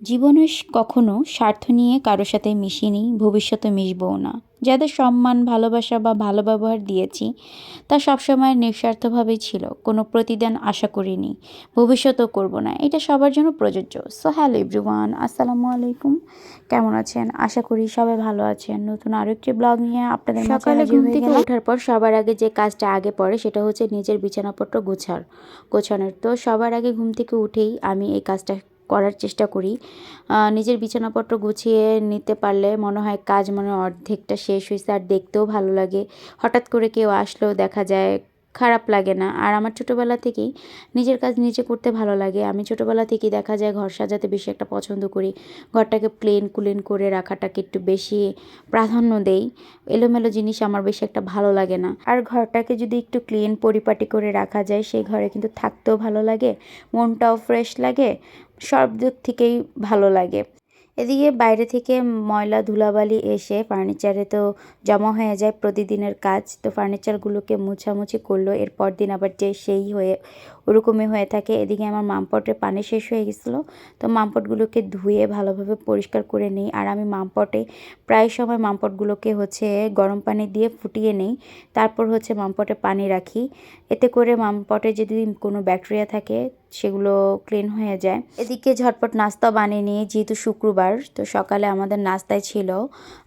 জীবনে কখনো স্বার্থ নিয়ে কারো সাথে মিশিনি, ভবিষ্যতে মিশবও না। যাদের সম্মান, ভালোবাসা বা ভালো ব্যবহার দিয়েছি, তা সবসময় নিঃস্বার্থভাবেই ছিল। কোনো প্রতিদান আশা করিনি, ভবিষ্যতেও করব না। এটা সবার জন্য প্রযোজ্য। সো হ্যালো এভরিওয়ান, আসসালামু আলাইকুম। কেমন আছেন? আশা করি সবাই ভালো আছেন। নতুন আরও একটি ব্লগ নিয়ে আপনাদের মাঝে সকালে হাজির ঘুম হয়ে থেকে গেলাম। ওঠার পর সবার আগে যে কাজটা আগে পড়ে সেটা হচ্ছে নিজের বিছানাপত্র গোছানোর। তো সবার আগে ঘুম থেকে উঠেই আমি এই কাজটা করার চেষ্টা করি। নিজের বিছানাপত্র গুছিয়ে নিতে পারলে মনে হয় কাজ মনে হয় অর্ধেকটা শেষ হয়েছে, আর দেখতেও ভালো লাগে। হঠাৎ করে কেউ আসলেও দেখা যায় খারাপ লাগে না। আর আমার ছোটোবেলা থেকেই নিজের কাজ নিজে করতে ভালো লাগে। আমি ছোটোবেলা থেকেই দেখা যায় ঘর সাজাতে বেশি একটা পছন্দ করি। ঘরটাকে ক্লিন করে রাখাটাকে একটু বেশি প্রাধান্য দেই। এলোমেলো জিনিস আমার বেশি একটা ভালো লাগে না। আর ঘরটাকে যদি একটু ক্লিন পরিপাটি করে রাখা যায়, সেই ঘরে কিন্তু থাকতেও ভালো লাগে, মনটাও ফ্রেশ লাগে, সব দিক থেকেই ভালো লাগে। এদিকে বাইরে থেকে ময়লা ধুলাবালি এসে ফার্নিচারে তো জমা হয়ে যায় প্রতিদিনের কাজ। তো ফার্নিচারগুলোকে মোছামুছি করলো, এরপর দিন আবার যে সেই হয়ে ওরকমই হয়ে থাকে। এদিকে আমার মামপটে পানি শেষ হয়ে গেছিলো, তো মামপটগুলোকে ধুয়ে ভালোভাবে পরিষ্কার করে নিই। আর আমি মামপটে প্রায় সময় মামপটগুলোকে গরম পানি দিয়ে ফুটিয়ে নিই, তারপর মামপটে পানি রাখি। এতে করে মামপটে যদি কোনো ব্যাকটেরিয়া থাকে সেগুলো ক্লিন হয়ে যায়। এদিকে ঝটপট নাস্তা বানিয়ে নিয়ে, যেহেতু শুক্রবার, তো সকালে আমাদের নাস্তায় ছিল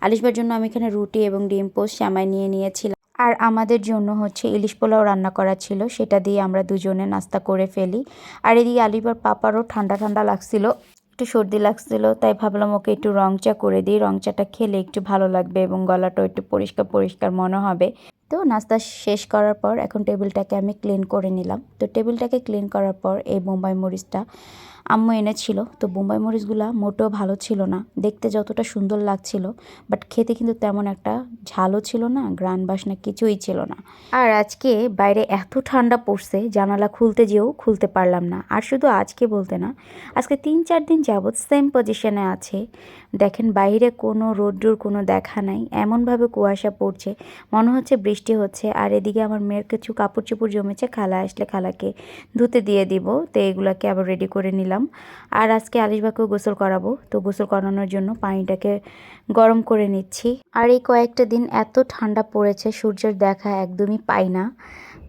আলিশবার জন্য আমি এখানে রুটি এবং ডিম পোস্ট সেমাই নিয়ে নিয়েছিলাম। আর আমাদের জন্য ইলিশ পোলাও রান্না করা ছিল, সেটা দিয়ে আমরা দুজনে নাস্তা করে ফেলি। আর এদিকে আলিবার পাপারও ঠান্ডা ঠান্ডা লাগছিল, একটু সর্দি লাগছিল, তাই ভাবলাম ওকে একটু রং চা করে দিই। রং চাটা খেলে একটু ভালো লাগবে এবং গলাটাও একটু পরিষ্কার পরিষ্কার মনে হবে। তো নাস্তা শেষ করার পর এখন টেবিলটাকে আমি ক্লিন করে নিলাম। তো টেবিলটাকে ক্লিন করার পর এই বোম্বাই মরিচটা আম্মু এনেছিল। তো বোম্বাই মরিচগুলা মোটেও ভালো ছিল না, দেখতে যতটা সুন্দর লাগছিল বাট খেতে কিন্তু তেমন একটা ঝালও ছিল না, গ্রান বাসনা কিছুই ছিল না। আর আজকে বাইরে এত ঠান্ডা পড়ছে, জানালা খুলতে যেও খুলতে পারলাম না। আর শুধু আজকে বলতে না, আজকে 3-4 দিন যাবৎ সেম পজিশনে আছে। দেখেন বাইরে কোনো রোদ্দুর কোনো দেখা নাই, এমনভাবে কুয়াশা পড়ছে, মনে হচ্ছে বৃষ্টি হচ্ছে। আর এদিকে আমার মেয়ের কিছু কাপড় চোপড় জমেছে, খালা আসলে খালাকে ধুতে দিয়ে দিব। তো এগুলাকে আবার রেডি করে নিলাম। আর আজকে আলিশবাকেও গোসল করাবো, তো গোসল করানোর জন্য পানিটাকে গরম করে নিচ্ছি। আর এই কয়েকটা দিন এত ঠান্ডা পড়েছে, সূর্যের দেখা একদমই পাই না।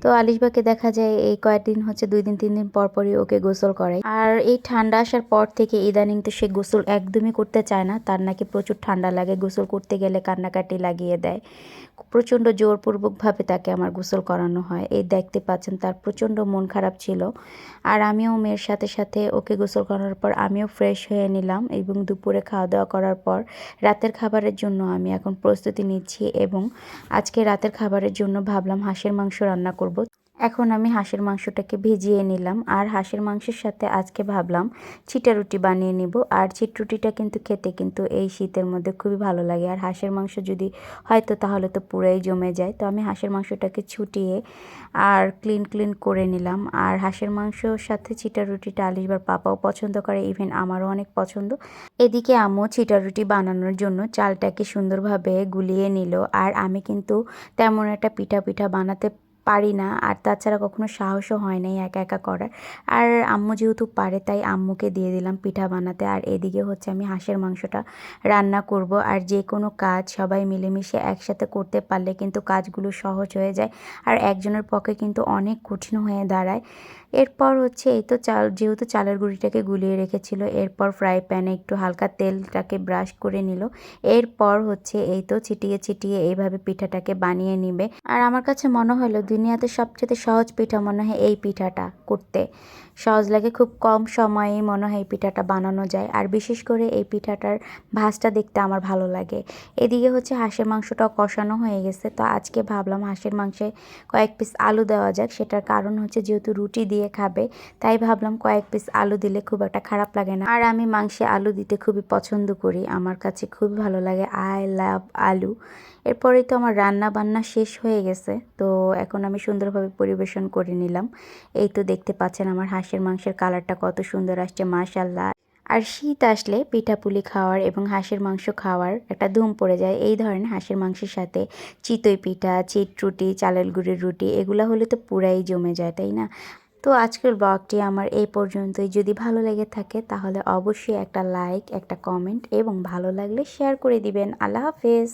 তো আলিশবাকে দেখা যায় এই কয়েকদিন 2-3 দিন পর পরই ওকে গোসল করাই। আর এই ঠান্ডা আসার পর থেকে ইদানিং তো সে গোসল একদমই করতে চায় না, তার নাকি প্রচুর ঠান্ডা লাগে, গোসল করতে গেলে কান্নাকাটি লাগিয়ে দেয়। প্রচণ্ড জোরপূর্বকভাবে তাকে আমার গোসল করানো হয়। এই দেখতে পাচ্ছেন তার প্রচণ্ড মন খারাপ ছিল। আর আমিও মেয়ের সাথে সাথে ওকে গোসল করানোর পর আমিও ফ্রেশ হয়ে নিলাম, এবং দুপুরে খাওয়া দাওয়া করার পর রাতের খাবারের জন্য আমি এখন প্রস্তুতি নিচ্ছি। এবং আজকে রাতের খাবারের জন্য ভাবলাম হাঁসের মাংস রান্না করব। এখন আমি হাঁসের মাংসটাকে ভিজিয়ে নিলাম, আর হাঁসের মাংসের সাথে আজকে ভাবলাম চিটা রুটি বানিয়ে নিব। আর চিট রুটিটা কিন্তু খেতে কিন্তু এই শীতের মধ্যে খুবই ভালো লাগে। আর হাঁসের মাংস যদি হয়তো তাহলে তো পুরাই জমে যায়। তো আমি হাঁসের মাংসটাকে ছুটিয়ে আর ক্লিন করে নিলাম। আর হাঁসের মাংসর সাথে চিটা রুটিটা আলিশবার পাপাও পছন্দ করে, ইভেন আমারও অনেক পছন্দ। এদিকে আম্মু চিটা রুটি বানানোর জন্য চালটাকে সুন্দরভাবে গুলিয়ে নিল। আর আমি কিন্তু তেমন একটা পিঠা পিঠা বানাতে পারি না, আর তাছাড়া কখনো সাহসও হয় নাই একা একা করার। আর আম্মু যেহেতু পারে, তাই আম্মুকে দিয়ে দিলাম পিঠা বানাতে। আর এদিকে আমি হাঁসের মাংসটা রান্না করব। আর যে কোনো কাজ সবাই মিলেমিশে একসাথে করতে পারলে কিন্তু কাজগুলো সহজ হয়ে যায়, আর একজনের পক্ষে কিন্তু অনেক কঠিন হয়ে দাঁড়ায়। এরপর এই তো যেহেতু চালের গুঁড়িটাকে গুলিয়ে রেখেছিল, এরপর ফ্রাই প্যানে একটু হালকা তেলটাকে ব্রাশ করে নিল। এরপর এই তো ছিটিয়ে ছিটিয়ে এইভাবে পিঠাটাকে বানিয়ে নিবে। আর আমার কাছে মনে হলো দুনিয়াতে সবচেয়ে সহজ পিঠা মনে হয় এই পিঠাটা করতে সহজ লাগে, খুব কম সময়েই মনে হয় এই পিঠাটা বানানো যায়। আর বিশেষ করে এই পিঠাটার ভাজটা দেখতে আমার ভালো লাগে। এদিকে হাঁসের মাংসটাও কষানো হয়ে গেছে। তো আজকে ভাবলাম হাঁসের মাংসে কয়েক পিস আলু দেওয়া যাক। সেটার কারণ যেহেতু রুটি দিয়ে খাবে, তাই ভাবলাম কয়েক পিস আলু দিলে খুব একটা খারাপ লাগে না। আর আমি মাংসে আলু দিতে খুবই পছন্দ করি, আমার কাছে খুবই ভালো লাগে, আই লাভ আলু। এরপরেই তো আমার রান্না বান্না শেষ হয়ে গেছে। তো এখন আমি সুন্দরভাবে পরিবেশন করে নিলাম। এই তো দেখতে পাচ্ছেন আমার হাঁসের মাংসের কালারটা কত সুন্দর আসছে, মাশাআল্লাহ। আর শীত আসলে পিঠাপুলি খাওয়ার এবং হাঁসের মাংস খাওয়ার একটা ধুম পড়ে যায়। এই ধরনের হাঁসের মাংসের সাথে চিতই পিঠা, চিট রুটি, চালের গুঁড়ির রুটি, এগুলো হলে তো পুরাই জমে যায়, তাই না? তো আজকের ব্লগটি আমার এই পর্যন্তই। যদি ভালো লেগে থাকে তাহলে অবশ্যই একটা লাইক, একটা কমেন্ট এবং ভালো লাগলে শেয়ার করে দিবেন। আল্লাহ হাফেজ।